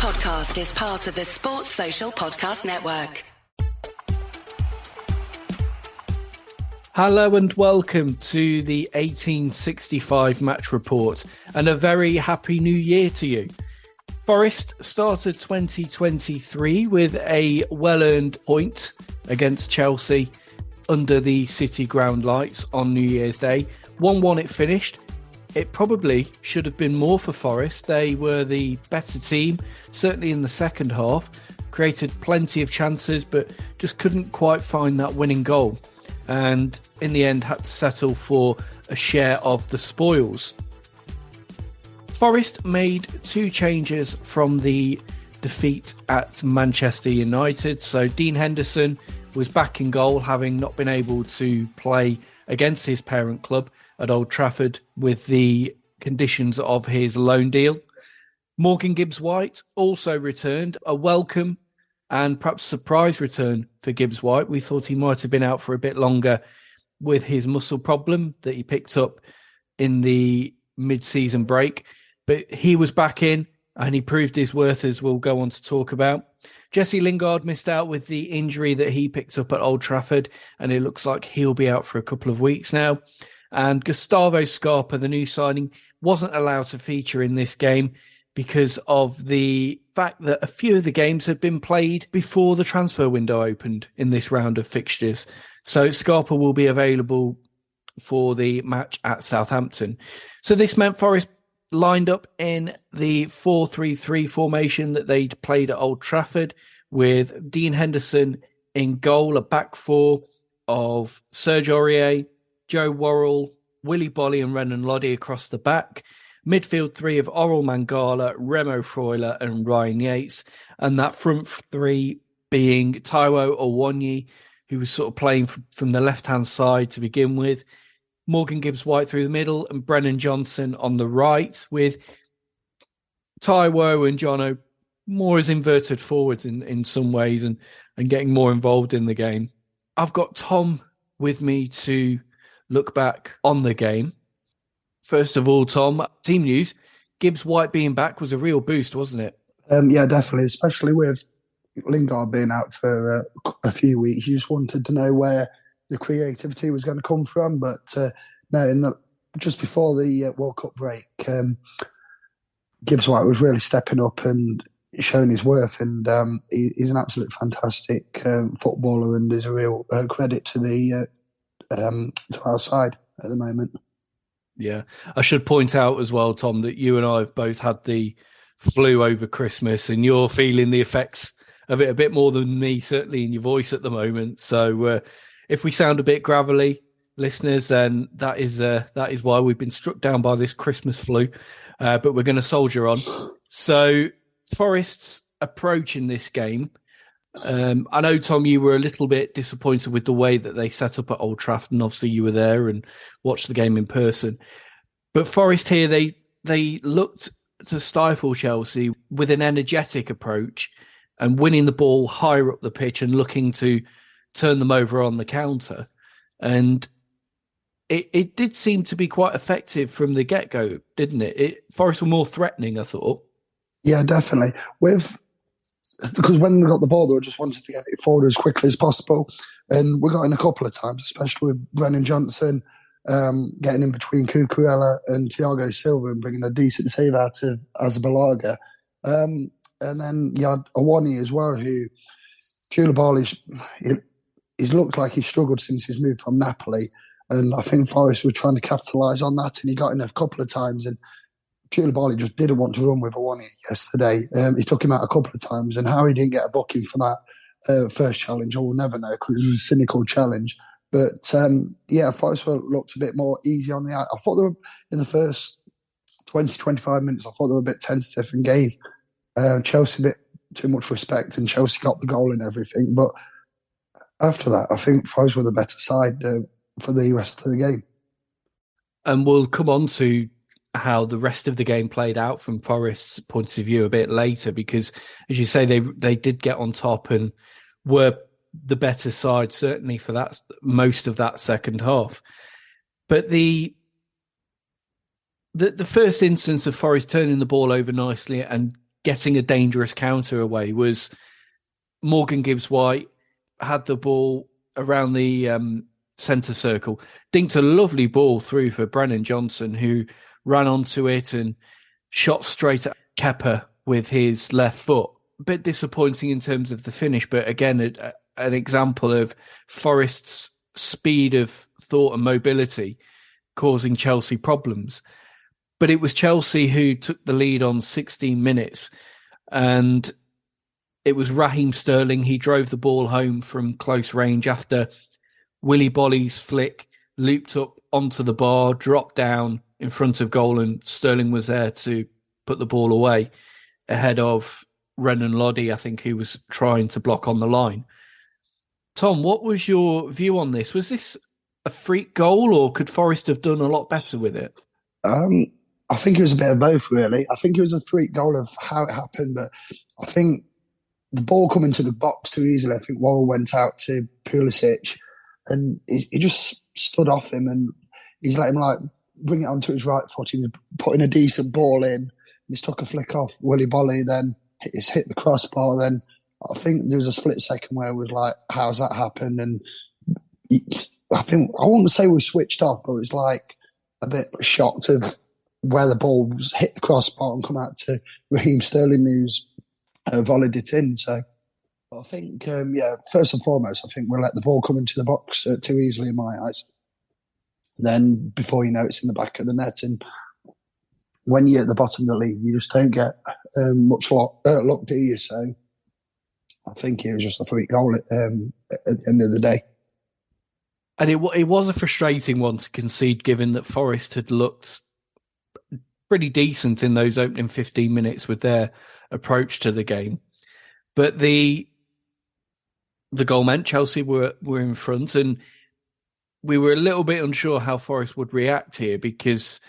podcast is part of the Sports Social Podcast Network. Hello and welcome to the 1865 match report, and a very happy new year to you. Forest started 2023 with a well-earned point against Chelsea under the City ground lights on New Year's Day. 1-1 it finished. It probably should have been more for Forest. They were the better team, certainly in the second half, created plenty of chances, but just couldn't quite find that winning goal. And in the end had to settle for a share of the spoils. Forest made two changes from the defeat at Manchester United. So Dean Henderson was back in goal, having not been able to play against his parent club at Old Trafford with the conditions of his loan deal. Morgan Gibbs-White also returned, a welcome and perhaps surprise return for Gibbs-White. We thought he might have been out for a bit longer with his muscle problem that he picked up in the mid-season break. But he was back in and he proved his worth, as we'll go on to talk about. Jesse Lingard missed out with the injury that he picked up at Old Trafford, and it looks like he'll be out for a couple of weeks now. And Gustavo Scarpa, the new signing, wasn't allowed to feature in this game because of the fact that a few of the games had been played before the transfer window opened in this round of fixtures. So Scarpa will be available for the match at Southampton. So this meant Forest lined up in the 4-3-3 formation that they'd played at Old Trafford, with Dean Henderson in goal, a back four of Serge Aurier, Joe Worrell, Willy Bolly and Renan Loddy across the back. Midfield three of Oral Mangala, Remo Freuler and Ryan Yates. And that front three being Taiwo Awoniyi, who was sort of playing from the left-hand side to begin with. Morgan Gibbs-White through the middle and Brennan Johnson on the right, with Taiwo and Jono more as inverted forwards in some ways and getting more involved in the game. I've got Tom with me to look back on the game. First of all, Tom, team news, Gibbs-White being back was a real boost, wasn't it? Yeah, definitely, especially with Lingard being out for a few weeks. You just wanted to know where the creativity was going to come from. But no, just before the World Cup break, Gibbs-White was really stepping up and showing his worth. And he's an absolute fantastic footballer and is a real credit to our side at the moment. Yeah, I should point out as well, Tom, that you and I have both had the flu over Christmas and you're feeling the effects of it a bit more than me, certainly in your voice at the moment. So if we sound a bit gravelly, listeners, then that is why we've been struck down by this Christmas flu. But we're going to soldier on. So Forest's approach in this game, I know, Tom, you were a little bit disappointed with the way that they set up at Old Trafford, and obviously you were there and watched the game in person. But Forest here, they looked to stifle Chelsea with an energetic approach and winning the ball higher up the pitch and looking to turn them over on the counter. And it did seem to be quite effective from the get-go, didn't it? Forest were more threatening, I thought. Yeah, definitely. Because when they got the ball, they just wanted to get it forward as quickly as possible. And we got in a couple of times, especially with Brennan Johnson getting in between Cucurella and Thiago Silva and bringing a decent save out of Azabalaga. And then you had Awoniyi as well, who Koulibaly, he's looked like he's struggled since he's moved from Napoli. And I think Forest was trying to capitalise on that, and he got in a couple of times. And Koulibaly just didn't want to run with Awoniyi yesterday. He took him out a couple of times, and how he didn't get a booking for that first challenge, I will never know, because it was a cynical challenge. But Forest looked a bit more easy on the eye. I thought they were, in the first 20, 25 minutes, I thought they were a bit tentative and gave Chelsea a bit too much respect, and Chelsea got the goal and everything. But after that, I think Forest were the better side for the rest of the game. And we'll come on to how the rest of the game played out from Forest's point of view a bit later, because, as you say, they did get on top and were the better side, certainly for that most of that second half. But the first instance of Forest turning the ball over nicely and getting a dangerous counter away was Morgan Gibbs-White had the ball around the centre circle, dinked a lovely ball through for Brennan Johnson, who ran onto it and shot straight at Kepa with his left foot. A bit disappointing in terms of the finish, but again, an example of Forest's speed of thought and mobility causing Chelsea problems. But it was Chelsea who took the lead on 16 minutes, and it was Raheem Sterling. He drove the ball home from close range after Willy Bolly's flick looped up onto the bar, dropped down in front of goal, and Sterling was there to put the ball away ahead of Renan Lodi, I think, who was trying to block on the line. Tom, what was your view on this? Was this a freak goal, or could Forest have done a lot better with it? I think it was a bit of both, really. I think it was a freak goal of how it happened, but I think the ball coming to the box too easily. I think Worrell went out to Pulisic, and he just stood off him, and he's let him bring it onto his right foot. He was putting a decent ball in. He's took a flick off Willy Bolly, then he's hit the crossbar. Then I think there was a split second where it was like, how's that happened? And I think, I wouldn't say we switched off, but it was like a bit shocked of where the ball was hit the crossbar and come out to Raheem Sterling, who's volleyed it in. So I think, first and foremost, I think we'll let the ball come into the box too easily in my eyes. Then before you know it's in the back of the net. And when you're at the bottom of the league, you just don't get much luck, do you? So I think it was just a freak goal at the end of the day. And it was a frustrating one to concede, given that Forest had looked pretty decent in those opening 15 minutes with their approach to the game. But the goal meant Chelsea were in front, and we were a little bit unsure how Forest would react here, because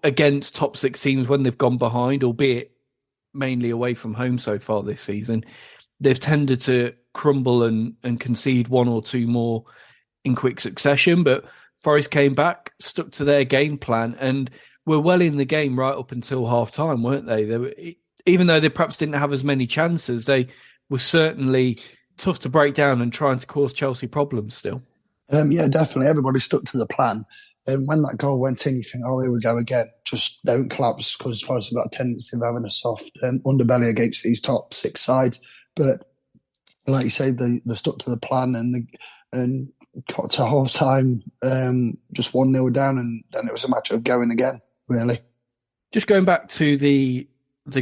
against top six teams, when they've gone behind, albeit mainly away from home so far this season, they've tended to crumble and concede one or two more in quick succession. But Forest came back, stuck to their game plan, and were well in the game right up until half-time, weren't they? Even though they perhaps didn't have as many chances, they were certainly tough to break down and trying to cause Chelsea problems still. Yeah, definitely. Everybody stuck to the plan. And when that goal went in, you think, oh, here we go again. Just don't collapse, because Forest have got a tendency of having a soft underbelly against these top six sides. But like you say, they stuck to the plan and got to half-time just 1-0 down, and then it was a matter of going again, really. Just going back to the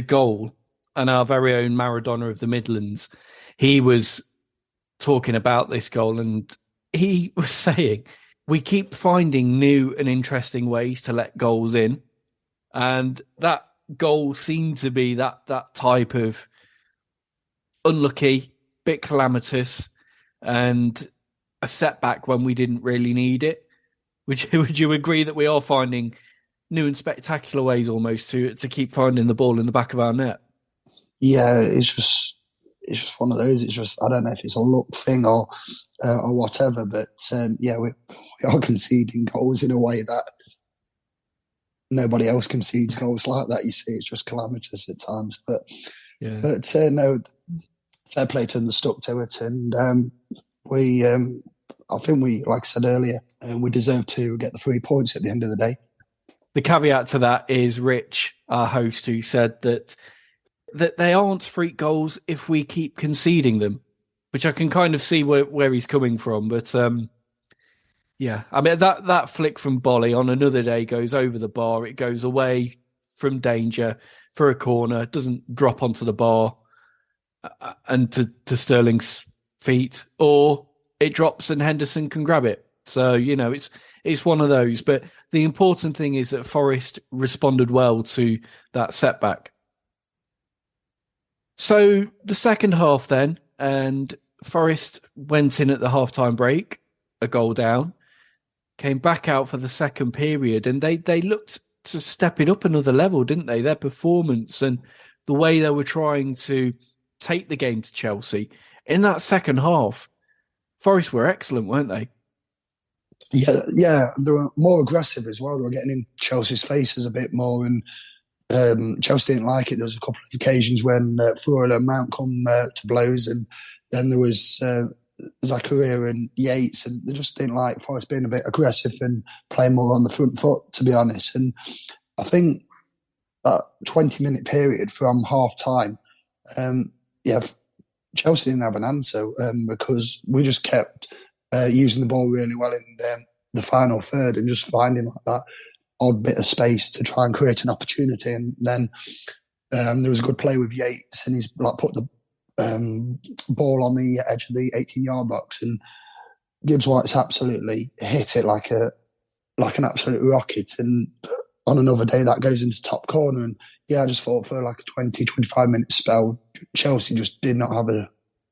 goal and our very own Maradona of the Midlands, he was talking about this goal, and he was saying, we keep finding new and interesting ways to let goals in. And that goal seemed to be that type of unlucky, bit calamitous, and a setback when we didn't really need it. Would you agree that we are finding new and spectacular ways almost to keep finding the ball in the back of our net? Yeah, it's just one of those. It's just, I don't know if it's a luck thing or whatever, but we are conceding goals in a way that nobody else concedes goals like that. You see, it's just calamitous at times. But no, fair play to them, stuck to it, and I think we, like I said earlier, we deserve to get the 3 points at the end of the day. The caveat to that is Rich, our host, who said that they aren't freak goals if we keep conceding them, which I can kind of see where he's coming from. But I mean, that flick from Bolly on another day goes over the bar. It goes away from danger for a corner, doesn't drop onto the bar and to Sterling's feet, or it drops and Henderson can grab it. So, it's one of those. But the important thing is that Forest responded well to that setback. So the second half then, and Forest went in at the half-time break, a goal down, came back out for the second period, and they looked to step it up another level, didn't they? Their performance and the way they were trying to take the game to Chelsea. In that second half, Forest were excellent, weren't they? Yeah, they were more aggressive as well. They were getting in Chelsea's faces a bit more, and Chelsea didn't like it. There was a couple of occasions when Flora and Mount come to blows, and then there was Serge Aurier and Yates, and they just didn't like Forest being a bit aggressive and playing more on the front foot, to be honest. And I think that 20-minute period from half-time, Chelsea didn't have an answer because we just kept using the ball really well in the final third and just finding like that odd bit of space to try and create an opportunity. And then there was a good play with Yates, and he's like put the ball on the edge of the 18-yard box, and Gibbs-White's absolutely hit it like an absolute rocket. And on another day, that goes into top corner. And I just thought for like a 20, 25-minute spell, Chelsea just did not have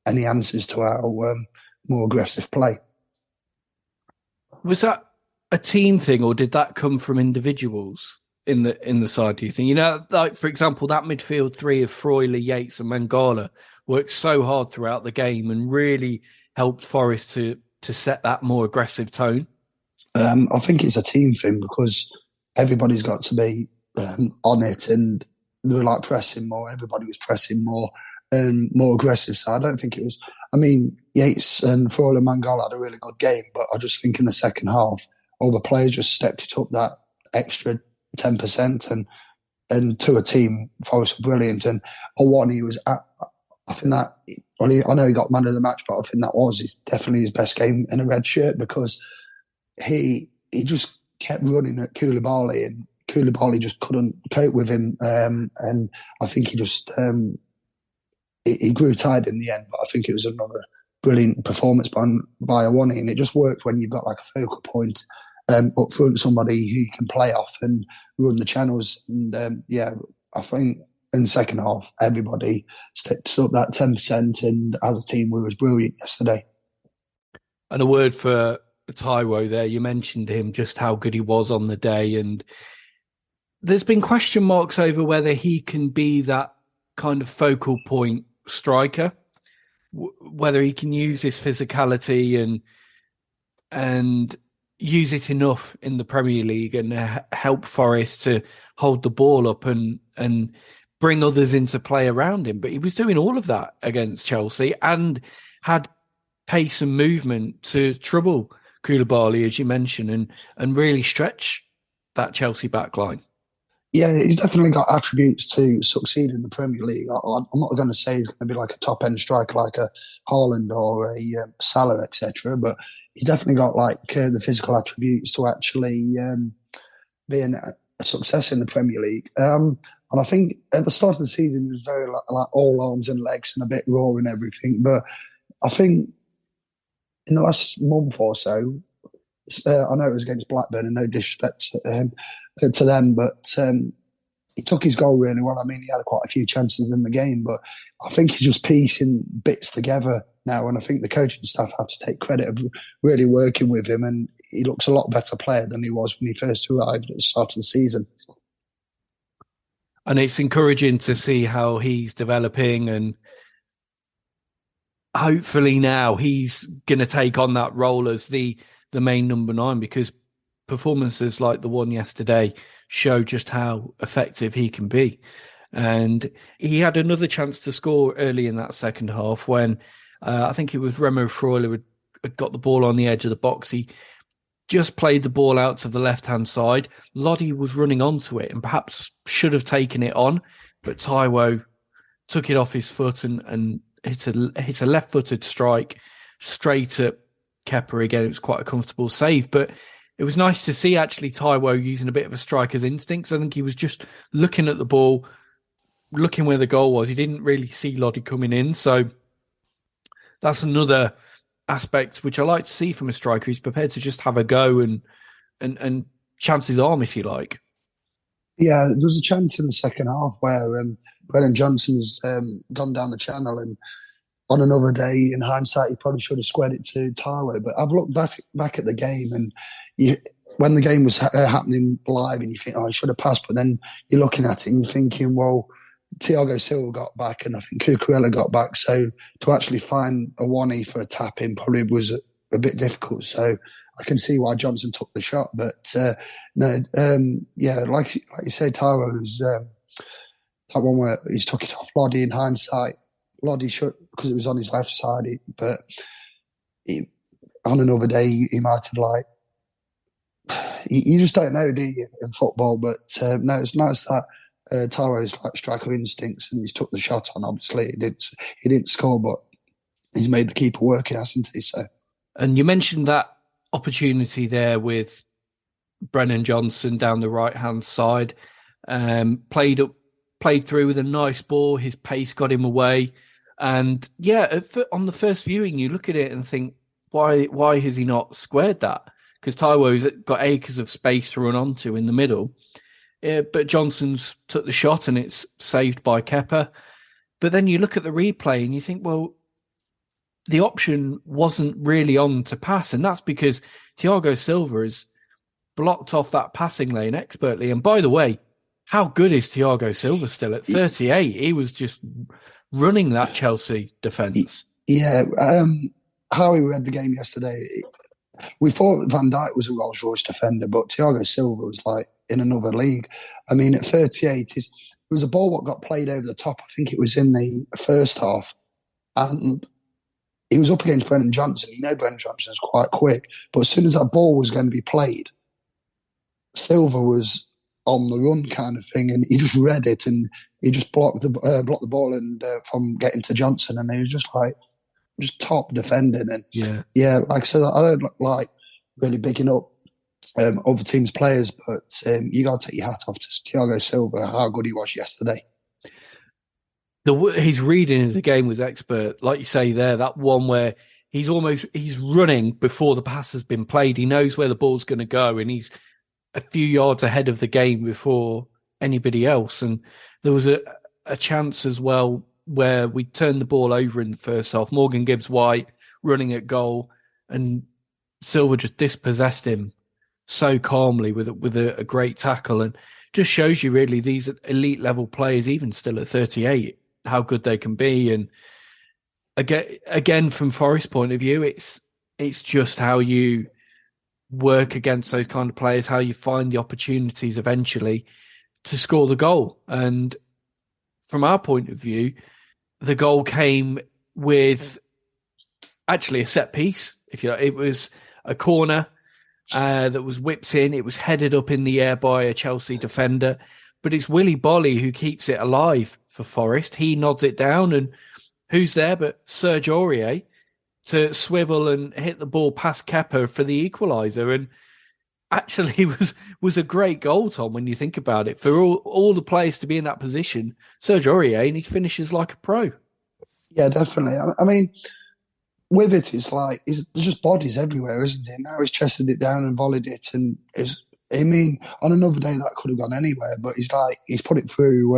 any answers to our more aggressive play. Was that a team thing, or did that come from individuals in the side, do you think? Like, for example, that midfield three of Freuler, Yates and Mangala worked so hard throughout the game and really helped Forest to set that more aggressive tone. I think it's a team thing because everybody's got to be on it, and they were like pressing more. Everybody was pressing more and more aggressive. So I don't think it was... I mean, Yates and Freuler and Mangala had a really good game, but I just think in the second half, all the players just stepped it up that extra 10%, and to a team, Forest were brilliant. And Awani was, I think that, I know he got man of the match, but I think that was definitely his best game in a red shirt because he just kept running at Koulibaly, and Koulibaly just couldn't cope with him. And I think he just, he grew tired in the end, but I think it was another brilliant performance by Awani, and it just worked when you've got like a focal point up front, somebody who you can play off and run the channels. And I think in the second half, everybody stepped up that 10%, and as a team, we was brilliant yesterday. And a word for Taiwo there. You mentioned him, just how good he was on the day, and there's been question marks over whether he can be that kind of focal point striker, whether he can use his physicality and use it enough in the Premier League and help Forest to hold the ball up and bring others into play around him. But he was doing all of that against Chelsea and had pace and movement to trouble Koulibaly, as you mentioned, and really stretch that Chelsea backline. Yeah, he's definitely got attributes to succeed in the Premier League. I'm not going to say he's going to be like a top-end striker like a Haaland or a Salah, etc., but he's definitely got like the physical attributes to actually be a success in the Premier League. And I think at the start of the season, he was very like all arms and legs and a bit raw and everything. But I think in the last month or so, I know it was against Blackburn, and no disrespect to them, but he took his goal really well. I mean, he had quite a few chances in the game, but I think he's just piecing bits together now, and I think the coaching staff have to take credit of really working with him, and he looks a lot better player than he was when he first arrived at the start of the season. And it's encouraging to see how he's developing, and hopefully now he's going to take on that role as the main number 9, because performances like the one yesterday show just how effective he can be. And he had another chance to score early in that second half when I think it was Remo Freuler had got the ball on the edge of the box. He just played the ball out to the left-hand side. Lodi was running onto it and perhaps should have taken it on, but Taiwo took it off his foot and hit a left-footed strike straight at Kepa again. It was quite a comfortable save, but it was nice to see actually Taiwo using a bit of a striker's instincts. I think he was just looking at the ball, looking where the goal was. He didn't really see Lodi coming in. So that's another aspect which I like to see from a striker. He's prepared to just have a go and chance his arm, if you like. Yeah, there was a chance in the second half where Brennan Johnson's gone down the channel, and on another day, in hindsight, he probably should have squared it to Taiwo. But I've looked back at the game, and when the game was happening live, and you think, oh, I should have passed. But then you're looking at it and you're thinking, well, Thiago Silva got back, and I think Cucurella got back. So to actually find Awani for a tap in probably was a bit difficult. So I can see why Johnson took the shot. But like you say, Taiwo's that one where he's took it off Loddy in hindsight. Loddy should, because it was on his left side, but on another day he might have like. You just don't know, do you, in football? But no, it's nice that Tyro's like striker instincts and he's took the shot on. Obviously, he didn't score, but he's made the keeper work, hasn't he? So, and you mentioned that opportunity there with Brennan Johnson down the right hand side, played through with a nice ball. His pace got him away, and yeah, on the first viewing, you look at it and think, why has he not squared that? Because Taiwo's got acres of space to run onto in the middle. But Johnson's took the shot and it's saved by Kepa. But then you look at the replay and you think, well, the option wasn't really on to pass. And that's because Thiago Silva has blocked off that passing lane expertly. And by the way, how good is Thiago Silva still at 38? He was just running that Chelsea defence. Yeah, how he read the game yesterday, we thought Van Dijk was a Rolls-Royce defender, but Thiago Silva was like in another league. I mean, at 38, it was a ball what got played over the top. I think it was in the first half. And he was up against Brennan Johnson. You know Brennan Johnson's quite quick. But as soon as that ball was going to be played, Silva was on the run kind of thing. And he just read it and he just blocked the ball and from getting to Johnson. And he was just top defending. And yeah, like I said, I don't like really bigging up other teams' players, but you got to take your hat off to Thiago Silva, how good he was yesterday. His reading of the game was expert. Like you say there, that one where he's running before the pass has been played. He knows where the ball's going to go and he's a few yards ahead of the game before anybody else. And there was a chance as well where we turned the ball over in the first half. Morgan Gibbs-White running at goal and Silva just dispossessed him so calmly with a great tackle, and just shows you really these elite level players, even still at 38, how good they can be. And again from Forest's point of view, it's just how you work against those kind of players, how you find the opportunities eventually to score the goal. And from our point of view, the goal came with actually a set piece. It was a corner that was whipped in. It was headed up in the air by a Chelsea defender, but it's Willy Bolly who keeps it alive for Forest. He nods it down, and who's there but Serge Aurier to swivel and hit the ball past Kepa for the equaliser. And actually was a great goal, Tom, when you think about it. For all the players to be in that position, Serge Aurier, and he finishes like a pro. Yeah, definitely. I mean, with it, it's like there's just bodies everywhere, isn't there? Now he's chested it down and volleyed it, and on another day that could have gone anywhere, but he's put it through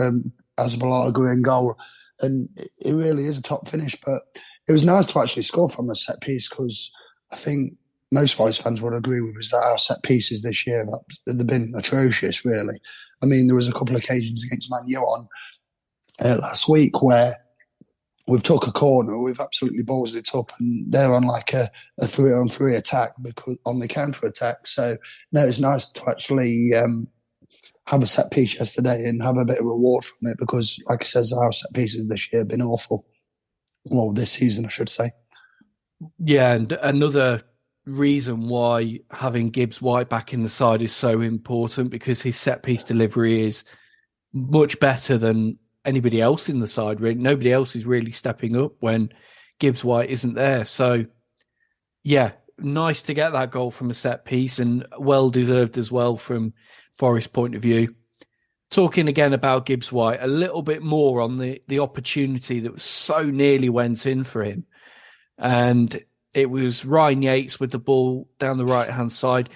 as a good goal, and it really is a top finish. But it was nice to actually score from a set piece, because I think most Forest fans would agree with us that our set pieces this year they've been atrocious, really. I mean, there was a couple of occasions against Man U on last week where we've took a corner, we've absolutely ballsed it up, and they're on like a 3-on-3 attack because on the counter attack. So no, it's nice to actually have a set piece yesterday and have a bit of reward from it, because, like I says, our set pieces this year have been awful. Well, this season, I should say. Yeah, and another reason why having Gibbs-White back in the side is so important, because his set piece delivery is much better than anybody else in the side. Really, nobody else is really stepping up when Gibbs-White isn't there. So, yeah, nice to get that goal from a set piece, and well deserved as well from Forest's point of view. Talking again about Gibbs-White, a little bit more on the opportunity that so nearly went in for him. And it was Ryan Yates with the ball down the right-hand side,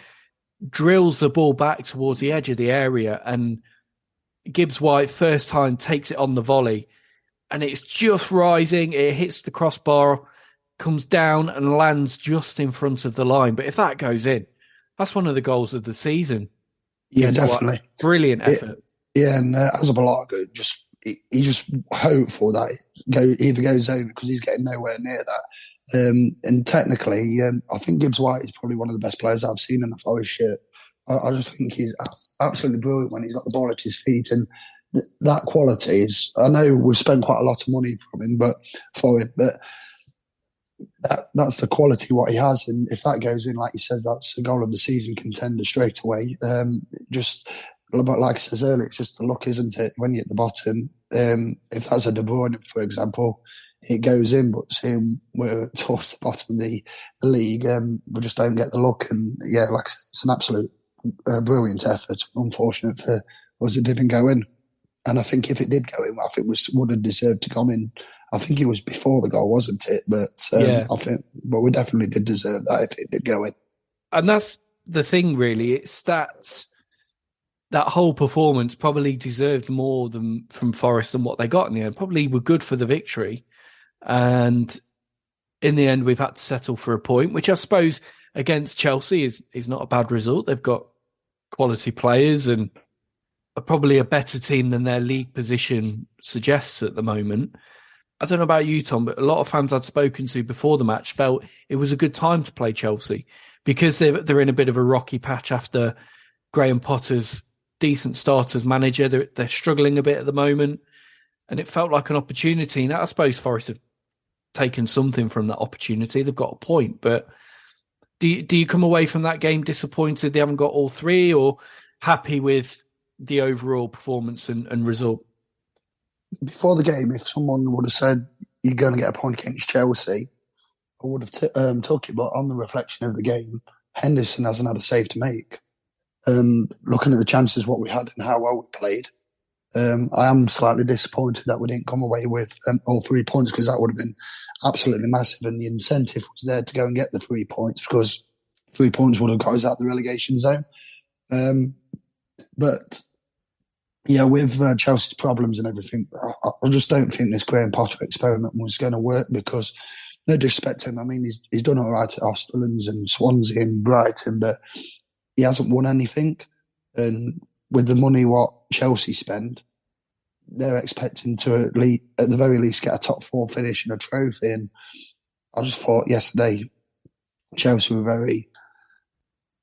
drills the ball back towards the edge of the area, and Gibbs-White first time takes it on the volley, and it's just rising. It hits the crossbar, comes down and lands just in front of the line. But if that goes in, that's one of the goals of the season. Yeah, definitely. Brilliant effort. Yeah, and Azabalaga he just hopeful that it either goes over, because he's getting nowhere near that. And technically, I think Gibbs-White is probably one of the best players I've seen in a Forest shirt. I just think he's absolutely brilliant when he's got the ball at his feet, and that quality is. I know we've spent quite a lot of money for him, but that's the quality what he has. And if that goes in, like he says, that's a goal of the season contender straight away. Just but like I says earlier, it's just the luck, isn't it? When you're at the bottom, if that's a De Bruyne, for example, it goes in. But seeing we're towards the bottom of the league, we just don't get the luck. And yeah, like I said, it's an absolute brilliant effort. Unfortunate for us, it didn't go in. And I think if it did go in, I think we would have deserved to go in. I think it was before the goal, wasn't it? But but we definitely did deserve that if it did go in. And that's the thing, really. It's that whole performance probably deserved more from Forest than what they got in the end. Probably were good for the victory. And in the end, we've had to settle for a point, which I suppose against Chelsea is not a bad result. They've got quality players and are probably a better team than their league position suggests at the moment. I don't know about you, Tom, but a lot of fans I'd spoken to before the match felt it was a good time to play Chelsea because they're in a bit of a rocky patch after Graham Potter's decent start as manager. They're struggling a bit at the moment, and it felt like an opportunity. Now, I suppose Forest have taken something from that opportunity. They've got a point, but do you come away from that game disappointed they haven't got all three, or happy with the overall performance and result? Before the game, if someone would have said you're going to get a point against Chelsea, I would have took it. But on the reflection of the game, Henderson hasn't had a save to make. Looking at the chances, what we had and how well we played, I am slightly disappointed that we didn't come away with all 3 points, because that would have been absolutely massive, and the incentive was there to go and get the 3 points, because 3 points would have got us out the relegation zone. But yeah, with Chelsea's problems and everything, I just don't think this Graham Potter experiment was going to work, because no disrespect to him, I mean, he's done all right at Austerlands and Swansea and Brighton, but he hasn't won anything. And with the money what Chelsea spend, they're expecting to at the very least get a top 4 finish and a trophy. And I just thought yesterday Chelsea were very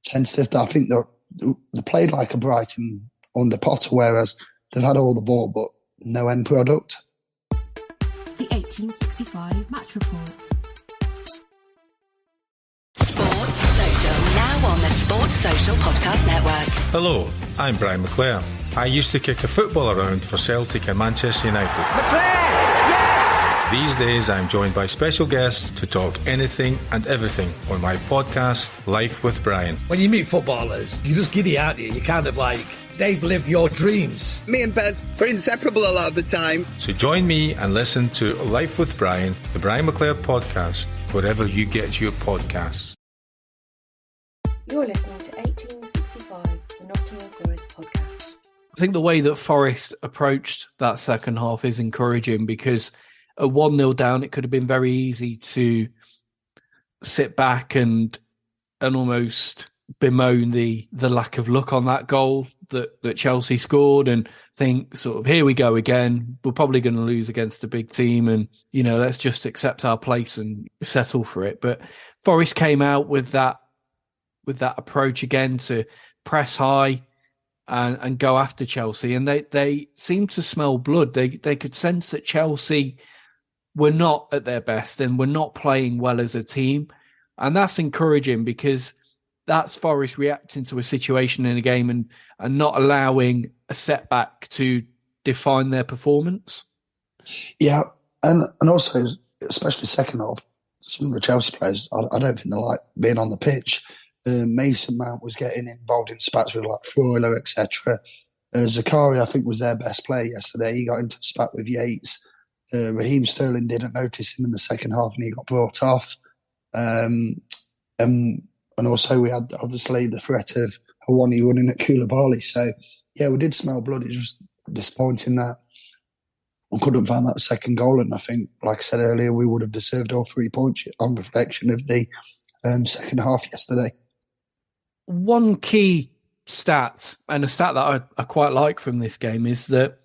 tentative. I think they played like a Brighton under Potter, whereas they've had all the ball but no end product. The 1865 Match Report. Sports Social, now on the Sports Social Podcast Network. Hello, I'm Brian McClare. I used to kick a football around for Celtic and Manchester United. McClare! Yes! These days I'm joined by special guests to talk anything and everything on my podcast, Life with Brian. When you meet footballers, you just giddy, aren't you? You kind of like, they've lived your dreams. Me and Bez, we're inseparable a lot of the time. So join me and listen to Life with Brian, the Brian McClare podcast, wherever you get your podcasts. You're listening to 1865, the Nottingham Forest podcast. I think the way that Forest approached that second half is encouraging, because at 1-0 down, it could have been very easy to sit back and almost bemoan the lack of luck on that goal that Chelsea scored and think sort of, here we go again. We're probably going to lose against a big team, and, you know, let's just accept our place and settle for it. But Forest came out with that approach again to press high and go after Chelsea. And they seemed to smell blood. They could sense that Chelsea were not at their best and were not playing well as a team. And that's encouraging, because that's Forest reacting to a situation in a game and not allowing a setback to define their performance. Yeah, and also, especially second half, some of the Chelsea players, I don't think they like being on the pitch. Mason Mount was getting involved in spats with like Freuler, etc. Zakaria, I think, was their best player yesterday. He got into a spat with Yates. Raheem Sterling didn't notice him in the second half and he got brought off. And also we had, obviously, the threat of Awani running at Koulibaly. So, yeah, we did smell blood. It's just disappointing that we couldn't find that second goal. And I think, like I said earlier, we would have deserved all 3 points on reflection of the second half yesterday. One key stat, and a stat that I quite like from this game, is that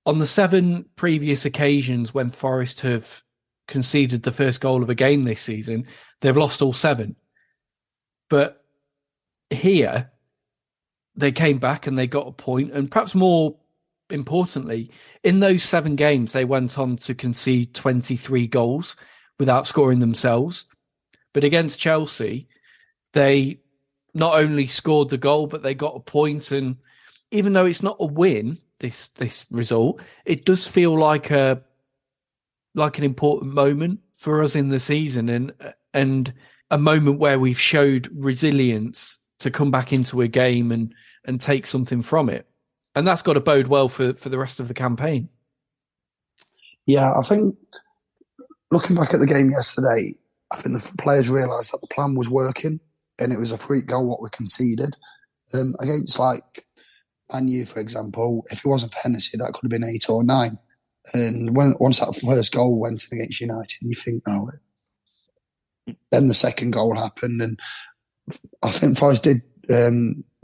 on the 7 previous occasions when Forest have conceded the first goal of a game this season, they've lost all 7. But here, they came back and they got a point, and perhaps more importantly, in those 7 games, they went on to concede 23 goals without scoring themselves. But against Chelsea, they not only scored the goal, but they got a point. And even though it's not a win, this result, it does feel like an important moment for us in the season, and a moment where we've showed resilience to come back into a game and take something from it. And that's got to bode well for the rest of the campaign. Yeah, I think looking back at the game yesterday, I think the players realised that the plan was working, and it was a freak goal what we conceded. Against like Man U, for example, if it wasn't for Hennessy, that could have been 8 or 9. And once that first goal went in against United, you think, oh, then the second goal happened. And I think Forest did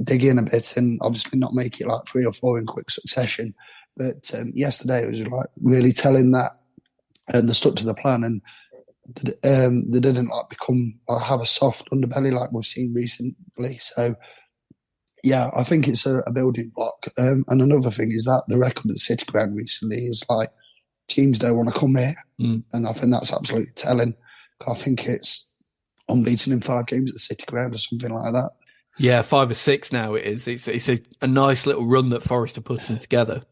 dig in a bit and obviously not make it like 3 or 4 in quick succession. But yesterday it was like really telling that, and they stuck to the plan, and they didn't have a soft underbelly like we've seen recently. So yeah, I think it's a building block. And another thing is that the record at City Ground recently is like teams don't want to come here, and I think that's absolutely telling. I think it's unbeaten in 5 games at the City Ground or something like that. Yeah, 5 or 6 now it is. It's a nice little run that Forest are putting together.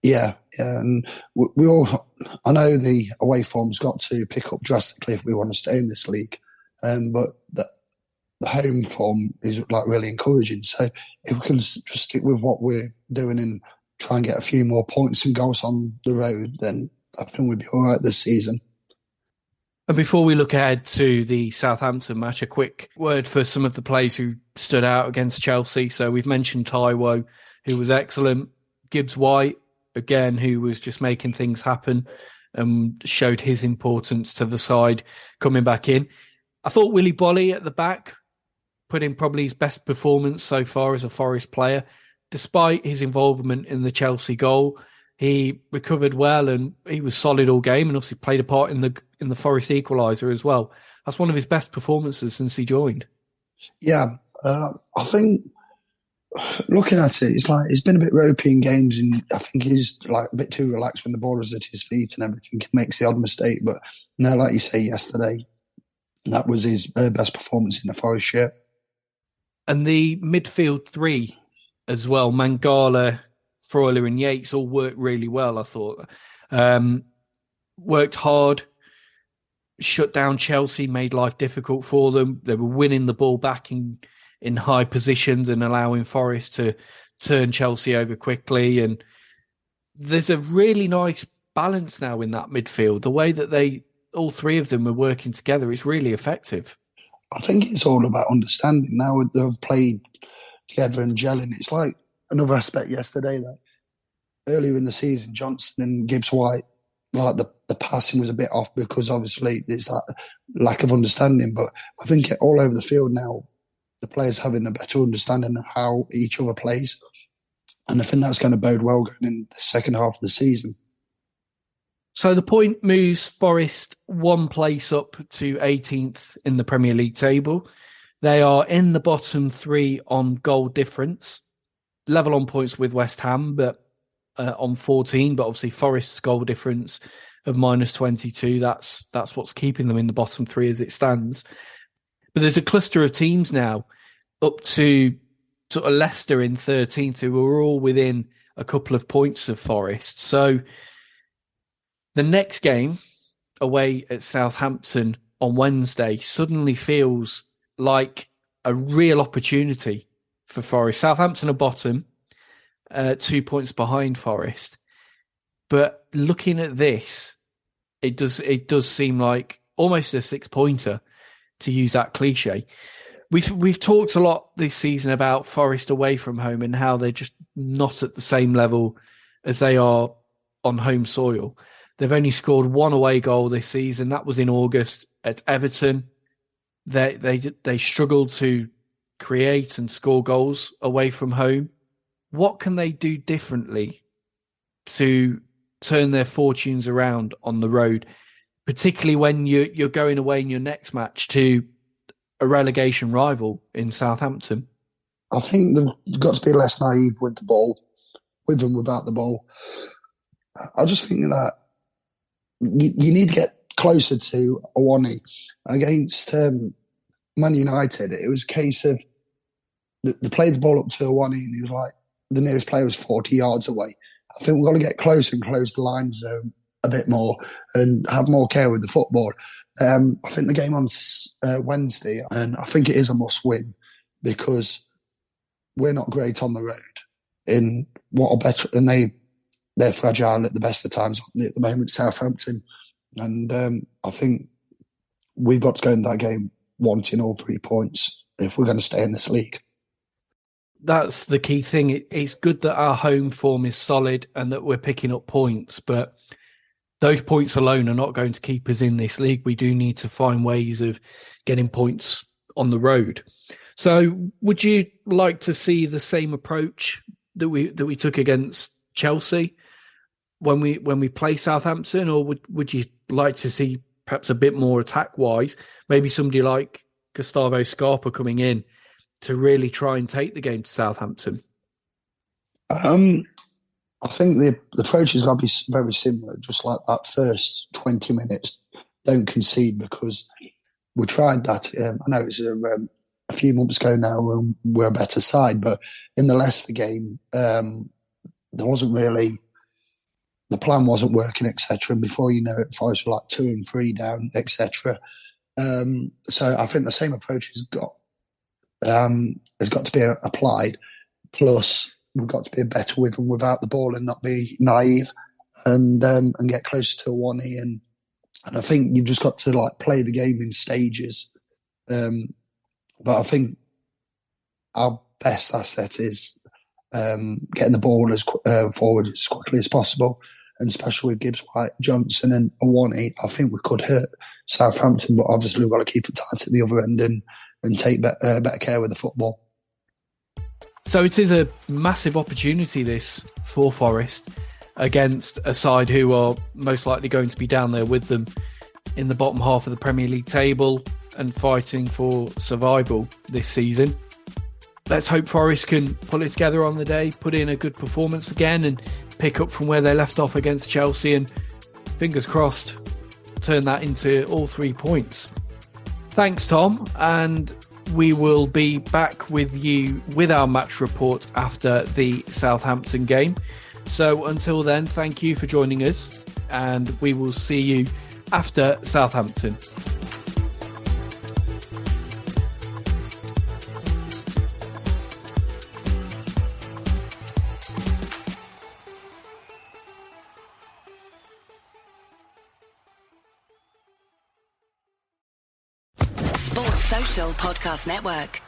Yeah, and we all. I know the away form's got to pick up drastically if we want to stay in this league, but the home form is like really encouraging. So if we can just stick with what we're doing and try and get a few more points and goals on the road, then I think we'll be all right this season. And before we look ahead to the Southampton match, a quick word for some of the players who stood out against Chelsea. So we've mentioned Taiwo, who was excellent. Gibbs-White, again, who was just making things happen and showed his importance to the side coming back in. I thought Willy Bolly at the back put in probably his best performance so far as a Forest player. Despite his involvement in the Chelsea goal, he recovered well and he was solid all game, and obviously played a part in the Forest equaliser as well. That's one of his best performances since he joined. Yeah, I think looking at it, it's like he's been a bit ropey in games, and I think he's like a bit too relaxed when the ball is at his feet and everything. He makes the odd mistake, but now, like you say, yesterday, that was his best performance in the Forest shirt. And the midfield 3 as well, Mangala, Freuler and Yates all worked really well, I thought. Worked hard, shut down Chelsea, made life difficult for them. They were winning the ball back in high positions and allowing Forest to turn Chelsea over quickly. And there's a really nice balance now in that midfield. The way that all 3 of them are working together is really effective. I think it's all about understanding. Now they've played together and gelling. It's like another aspect yesterday that earlier in the season, Johnson and Gibbs-White, like the passing was a bit off because obviously there's that lack of understanding. But I think all over the field now, the players having a better understanding of how each other plays. And I think that's going to bode well going in the second half of the season. So the point moves Forest 1 place up to 18th in the Premier League table. They are in the bottom 3 on goal difference, level on points with West Ham, but on 14. But obviously Forest's goal difference of -22, that's what's keeping them in the bottom 3 as it stands. But there's a cluster of teams now up to sort of Leicester in 13th, who are all within a couple of points of Forest. So the next game away at Southampton on Wednesday suddenly feels like a real opportunity for Forest. Southampton are bottom, 2 points behind Forest. But looking at this, it does seem like almost a 6-pointer, to use that cliche. We've talked a lot this season about Forest away from home and how they're just not at the same level as they are on home soil. They've only scored 1 away goal this season. That was in August at Everton. They struggled to create and score goals away from home. What can they do differently to turn their fortunes around on the road, particularly when you're going away in your next match to a relegation rival in Southampton? I think they've got to be less naive with the ball. with and without the ball. I just think that you need to get closer to Awani. Against Man United, it was a case of they played the ball up to Awani and he was like, the nearest player was 40 yards away. I think we've got to get closer and close the line zone a bit more and have more care with the football. I think the game on Wednesday, and I think it is a must-win because we're not great on the road. In what are better, and they're fragile at the best of times at the moment, Southampton. And I think we've got to go in that game wanting all 3 points if we're going to stay in this league. That's the key thing. It's good that our home form is solid and that we're picking up points, but those points alone are not going to keep us in this league. We do need to find ways of getting points on the road. So would you like to see the same approach that we took against Chelsea when we play Southampton, or would you like to see perhaps a bit more attack-wise, maybe somebody like Gustavo Scarpa coming in to really try and take the game to Southampton? I think the approach has got to be very similar, just like that first 20 minutes, don't concede, because we tried that. I know it's a few months ago now when we're a better side, but in the Leicester game, there wasn't really, the plan wasn't working, etc. And before you know it, Forest were like 2 and 3 down, etc. So I think the same approach has got to be applied. Plus, we've got to be better with and without the ball and not be naive and get closer to Awani. And I think you've just got to like play the game in stages. But I think our best asset is getting the ball as forward as quickly as possible. And especially with Gibbs-White, Johnson and Awani, I think we could hurt Southampton, but obviously we've got to keep it tight at the other end and take better care with the football. So it is a massive opportunity, this, for Forest against a side who are most likely going to be down there with them in the bottom half of the Premier League table and fighting for survival this season. Let's hope Forest can pull it together on the day, put in a good performance again and pick up from where they left off against Chelsea and, fingers crossed, turn that into all 3 points. Thanks, Tom, and we will be back with you with our match report after the Southampton game. So until then, thank you for joining us, and we will see you after Southampton. Sports Social Podcast Network.